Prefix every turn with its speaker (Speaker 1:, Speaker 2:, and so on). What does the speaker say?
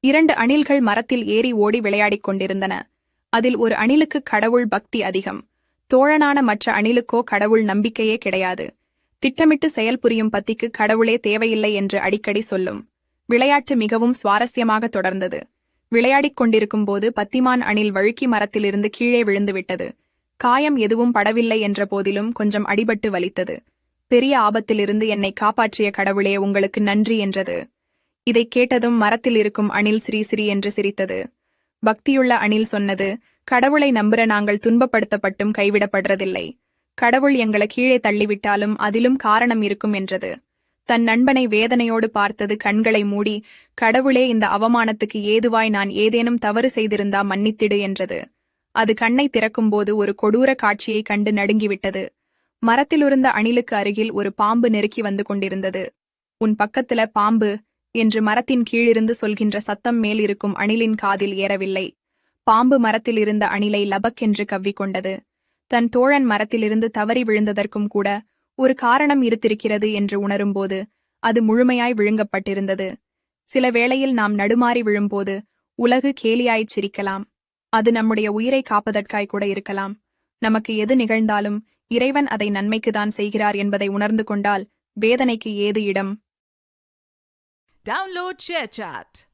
Speaker 1: 2 அணில்கள் மரத்தில் ஏறி ஓடி விளையாடிக் கொண்டிருந்தன. அதில் ஒரு அணிலுக்கு கடவுள் பக்தி அதிகம். தோழனான மற்ற அணிலுக்கோ கடவுள் நம்பிக்கையே கிடையாது. திட்டமிட்டு செயல்புரியும் பத்திக்கு கடவுளே தேவையில்லை என்று அடிக்கடி சொல்லும். விளையாட்டு மிகவும் சுவாரஸ்யமாக தொடர்ந்தது. விளையாடிக் கொண்டிருக்கும் போது பத்திமான் அணில் வழுக்கி மரத்திலிருந்து கீழே விழுந்துவிட்டது. காயம் எதுவும் படவில்லை என்ற போதிலும் கொஞ்சம் அடிபட்டு வலித்தது. பெரிய ஆபத்திலிருந்து என்னை காப்பாற்றிய கடவுளே உங்களுக்கு நன்றி என்றது. இதைக் கேட்டதும் மரத்தில் இருக்கும் அணில் சிரி சிரி என்று சிரித்தது. பக்தியுள்ள அணில் சொன்னது, கடவுளை நம்புற நாங்கள் துன்பப்படுத்தப்பட்டும் கைவிடப்படுறதில்லை. கடவுள் எங்களை கீழே தள்ளிவிட்டாலும் அதிலும் காரணம் இருக்கும் என்றது. தன் நண்பனை வேதனையோடு பார்த்தது கண்களை மூடி, கடவுளே இந்த அவமானத்துக்கு ஏதுவாய் நான் ஏதேனும் தவறு செய்திருந்தா மன்னித்திடு என்றது. அது கண்ணை திறக்கும்போது ஒரு கொடூர காட்சியை கண்டு நடுங்கிவிட்டது. மரத்திலிருந்த அணிலுக்கு அருகில் ஒரு பாம்பு நெருக்கி வந்து கொண்டிருந்தது. உன் பக்கத்துல பாம்பு என்று மரத்தின் கீழிருந்து சொல்கின்ற சத்தம் மேல் இருக்கும் அணிலின் காதில் ஏறவில்லை. பாம்பு மரத்தில் இருந்த அணிலை லபக்கென்று கவ்விக்கொண்டது. தன் தோழன் மரத்திலிருந்து தவறி விழுந்ததற்கும் கூட ஒரு காரணம் இருந்திருக்கிறது என்று உணரும்போது அது முழுமையாய் விழுங்கப்பட்டிருந்தது. சில வேளையில் நாம் நடுமாறி விழும்போது உலகு கேலியாய்ச் சிரிக்கலாம். அது நம்முடைய உயிரை காப்பதற்காய் கூட இருக்கலாம். நமக்கு எது நிகழ்ந்தாலும் இறைவன் அதை நன்மைக்குதான் செய்கிறார் என்பதை உணர்ந்து கொண்டால் வேதனைக்கு ஏது இடம்?
Speaker 2: Download ShareChat.